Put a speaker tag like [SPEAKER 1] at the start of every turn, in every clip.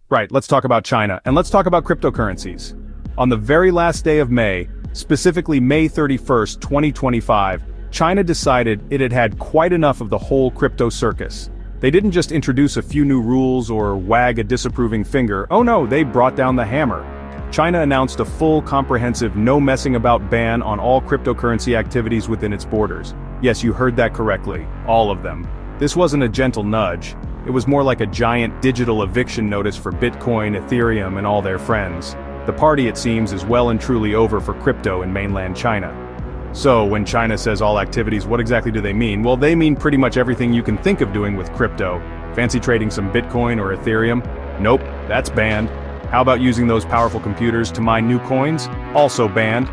[SPEAKER 1] Right, let's talk about China, and let's talk about cryptocurrencies. On the very last day of May, specifically May 31st, 2025, China decided it had had quite enough of the whole crypto circus. They didn't just introduce a few new rules or wag a disapproving finger, oh no, they brought down the hammer. China announced a full, comprehensive, no messing about ban on all cryptocurrency activities within its borders. Yes, you heard that correctly, all of them. This wasn't a gentle nudge. It was more like a giant digital eviction notice for Bitcoin, Ethereum, and all their friends. The party, it seems, is well and truly over for crypto in mainland China. So, when China says all activities, what exactly do they mean? Well, they mean pretty much everything you can think of doing with crypto. Fancy trading some Bitcoin or Ethereum? Nope, that's banned. How about using those powerful computers to mine new coins? Also banned.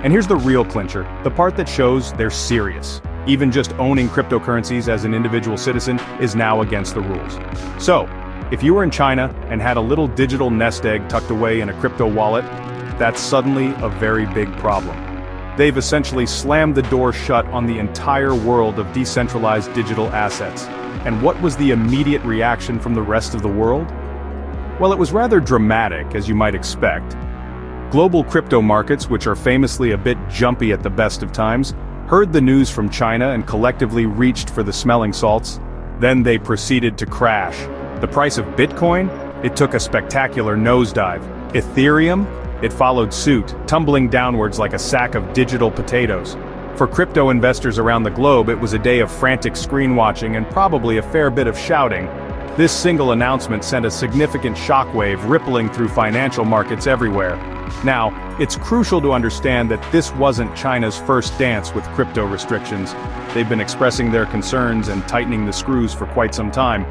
[SPEAKER 1] And here's the real clincher, the part that shows they're serious. Even just owning cryptocurrencies as an individual citizen is now against the rules. So, if you were in China and had a little digital nest egg tucked away in a crypto wallet, that's suddenly a very big problem. They've essentially slammed the door shut on the entire world of decentralized digital assets. And what was the immediate reaction from the rest of the world? Well, it was rather dramatic, as you might expect. Global crypto markets, which are famously a bit jumpy at the best of times, heard the news from China and collectively reached for the smelling salts. Then they proceeded to crash. The price of Bitcoin? It took a spectacular nosedive. Ethereum? It followed suit, tumbling downwards like a sack of digital potatoes. For crypto investors around the globe, it was a day of frantic screen watching and probably a fair bit of shouting. This single announcement sent a significant shockwave rippling through financial markets everywhere. Now, it's crucial to understand that this wasn't China's first dance with crypto restrictions. They've been expressing their concerns and tightening the screws for quite some time.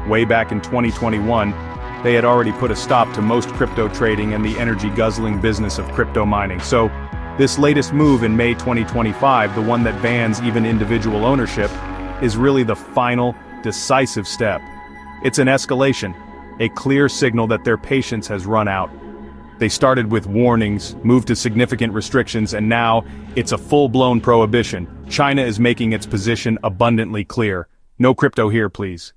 [SPEAKER 1] Way back in 2021, they had already put a stop to most crypto trading and the energy-guzzling business of crypto mining. So, this latest move in May 2025, the one that bans even individual ownership, is really the final, decisive step. It's an escalation, a clear signal that their patience has run out. They started with warnings, moved to significant restrictions, and now, it's a full-blown prohibition. China is making its position abundantly clear. No crypto here, please.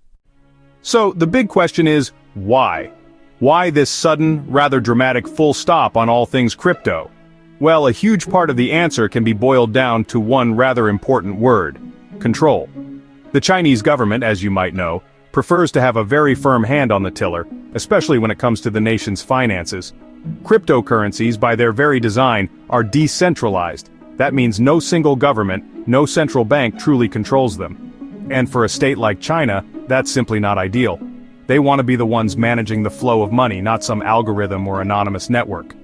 [SPEAKER 1] So, the big question is, why? Why this sudden, rather dramatic full stop on all things crypto? Well, a huge part of the answer can be boiled down to one rather important word: control. The Chinese government, as you might know, prefers to have a very firm hand on the tiller, especially when it comes to the nation's finances. Cryptocurrencies, by their very design, are decentralized. That means no single government, no central bank truly controls them. And for a state like China, that's simply not ideal. They want to be the ones managing the flow of money, not some algorithm or anonymous network.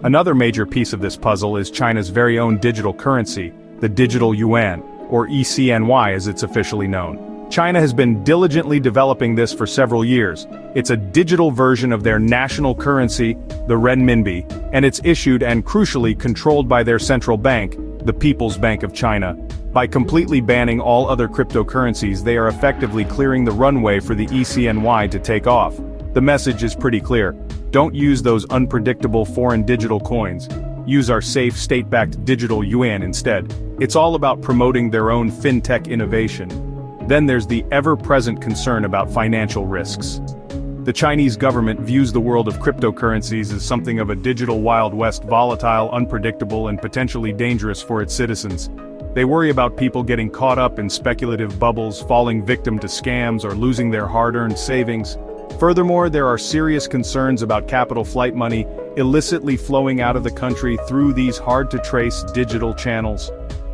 [SPEAKER 1] Another major piece of this puzzle is China's very own digital currency, the digital yuan, or ECNY as it's officially known. China has been diligently developing this for several years. It's a digital version of their national currency, the renminbi, and it's issued and crucially controlled by their central bank, the People's Bank of China. By completely banning all other cryptocurrencies, they are effectively clearing the runway for the ECNY to take off. The message is pretty clear. Don't use those unpredictable foreign digital coins. Use our safe state-backed digital yuan instead. It's all about promoting their own fintech innovation. Then there's the ever-present concern about financial risks. The Chinese government views the world of cryptocurrencies as something of a digital Wild West, volatile, unpredictable, and potentially dangerous for its citizens. They worry about people getting caught up in speculative bubbles, falling victim to scams, or losing their hard-earned savings. Furthermore, there are serious concerns about capital flight money illicitly flowing out of the country through these hard-to-trace digital channels.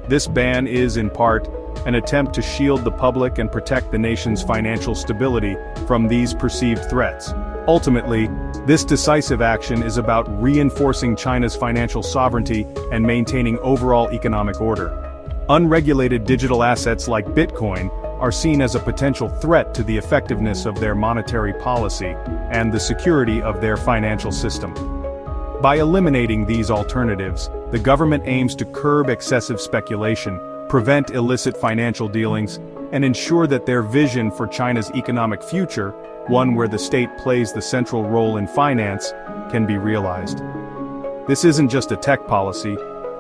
[SPEAKER 1] This ban is, in part, an attempt to shield the public and protect the nation's financial stability from these perceived threats. Ultimately, this decisive action is about reinforcing China's financial sovereignty and maintaining overall economic order. Unregulated digital assets like Bitcoin are seen as a potential threat to the effectiveness of their monetary policy and the security of their financial system. By eliminating these alternatives, the government aims to curb excessive speculation, prevent illicit financial dealings, and ensure that their vision for China's economic future, one where the state plays the central role in finance, can be realized. This isn't just a tech policy,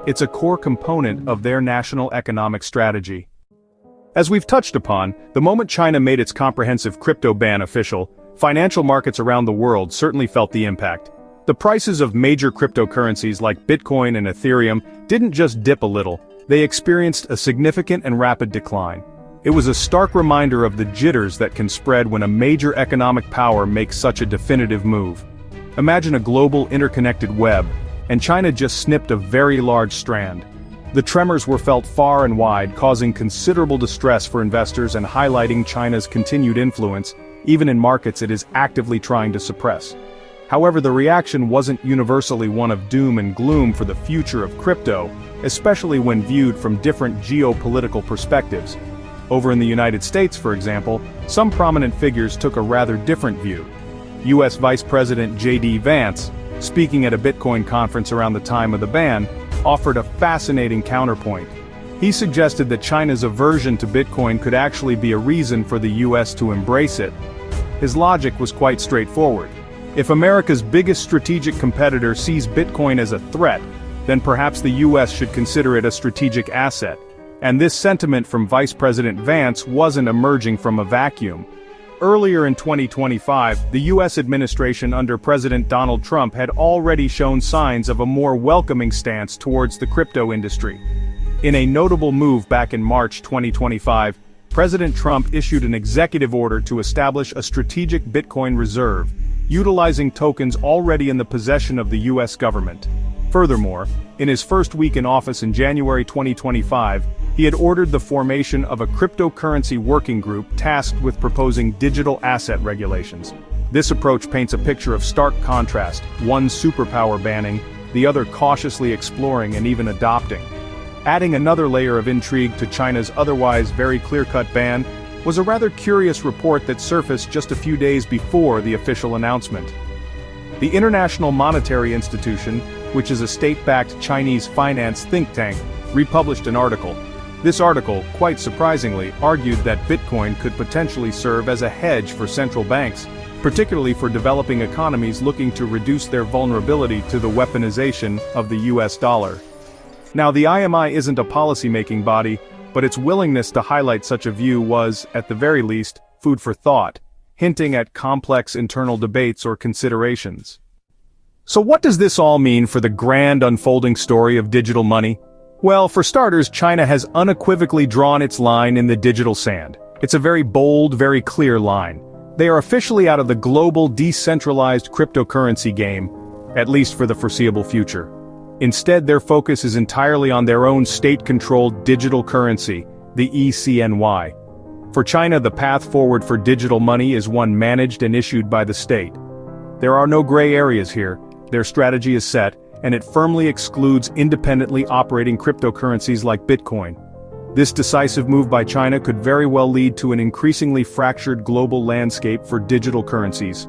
[SPEAKER 1] it's a core component of their national economic strategy. As we've touched upon, the moment China made its comprehensive crypto ban official, financial markets around the world certainly felt the impact. The prices of major cryptocurrencies like Bitcoin and Ethereum didn't just dip a little, they experienced a significant and rapid decline. It was a stark reminder of the jitters that can spread when a major economic power makes such a definitive move. Imagine a global interconnected web, and China just snipped a very large strand. The tremors were felt far and wide, causing considerable distress for investors and highlighting China's continued influence, even in markets it is actively trying to suppress. However, the reaction wasn't universally one of doom and gloom for the future of crypto, especially when viewed from different geopolitical perspectives. Over in the United States, for example, some prominent figures took a rather different view. US Vice President J.D. Vance, speaking at a Bitcoin conference around the time of the ban, offered a fascinating counterpoint. He suggested that China's aversion to Bitcoin could actually be a reason for the US to embrace it. His logic was quite straightforward. If America's biggest strategic competitor sees Bitcoin as a threat, then perhaps the US should consider it a strategic asset. And this sentiment from Vice President Vance wasn't emerging from a vacuum. Earlier in 2025, the US administration under President Donald Trump had already shown signs of a more welcoming stance towards the crypto industry. In a notable move back in March 2025, President Trump issued an executive order to establish a strategic Bitcoin reserve, utilizing tokens already in the possession of the US government. Furthermore, in his first week in office in January 2025, he had ordered the formation of a cryptocurrency working group tasked with proposing digital asset regulations. This approach paints a picture of stark contrast, one superpower banning, the other cautiously exploring and even adopting. Adding another layer of intrigue to China's otherwise very clear-cut ban was a rather curious report that surfaced just a few days before the official announcement. The International Monetary Institution, which is a state-backed Chinese finance think tank, republished an article. This article, quite surprisingly, argued that Bitcoin could potentially serve as a hedge for central banks, particularly for developing economies looking to reduce their vulnerability to the weaponization of the US dollar. Now, the IMI isn't a policy-making body, but its willingness to highlight such a view was, at the very least, food for thought, hinting at complex internal debates or considerations. So what does this all mean for the grand unfolding story of digital money? Well, for starters, China has unequivocally drawn its line in the digital sand. It's a very bold, very clear line. They are officially out of the global decentralized cryptocurrency game, at least for the foreseeable future. Instead, their focus is entirely on their own state-controlled digital currency, the ECNY. For China, the path forward for digital money is one managed and issued by the state. There are no gray areas here, their strategy is set, and it firmly excludes independently operating cryptocurrencies like Bitcoin. This decisive move by China could very well lead to an increasingly fractured global landscape for digital currencies.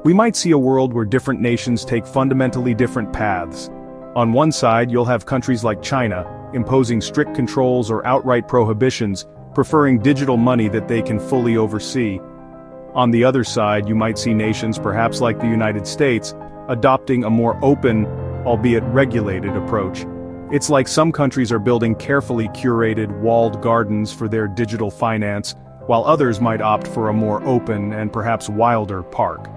[SPEAKER 1] We might see a world where different nations take fundamentally different paths. On one side, you'll have countries like China, imposing strict controls or outright prohibitions, preferring digital money that they can fully oversee. On the other side, you might see nations perhaps like the United States, adopting a more open, albeit regulated approach. It's like some countries are building carefully curated, walled gardens for their digital finance, while others might opt for a more open and perhaps wilder park.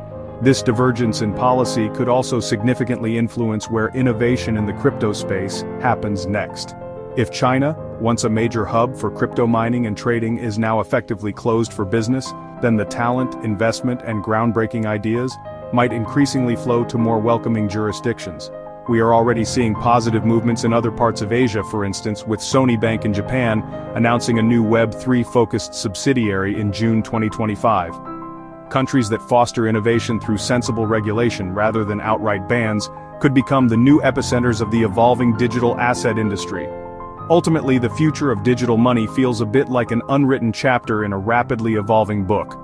[SPEAKER 1] This divergence in policy could also significantly influence where innovation in the crypto space happens next. If China, once a major hub for crypto mining and trading, is now effectively closed for business, then the talent, investment, and groundbreaking ideas might increasingly flow to more welcoming jurisdictions. We are already seeing positive movements in other parts of Asia, for instance, with Sony Bank in Japan announcing a new Web3-focused subsidiary in June 2025. Countries that foster innovation through sensible regulation rather than outright bans could become the new epicenters of the evolving digital asset industry. Ultimately, the future of digital money feels a bit like an unwritten chapter in a rapidly evolving book.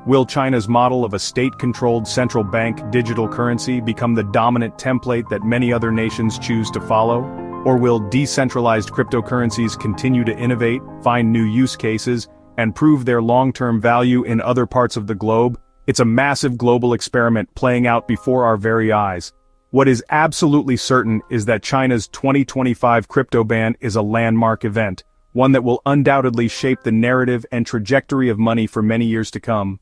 [SPEAKER 1] Will China's model of a state-controlled central bank digital currency become the dominant template that many other nations choose to follow? Or will decentralized cryptocurrencies continue to innovate, find new use cases, and prove their long-term value in other parts of the globe? It's a massive global experiment playing out before our very eyes. What is absolutely certain is that China's 2025 crypto ban is a landmark event, one that will undoubtedly shape the narrative and trajectory of money for many years to come.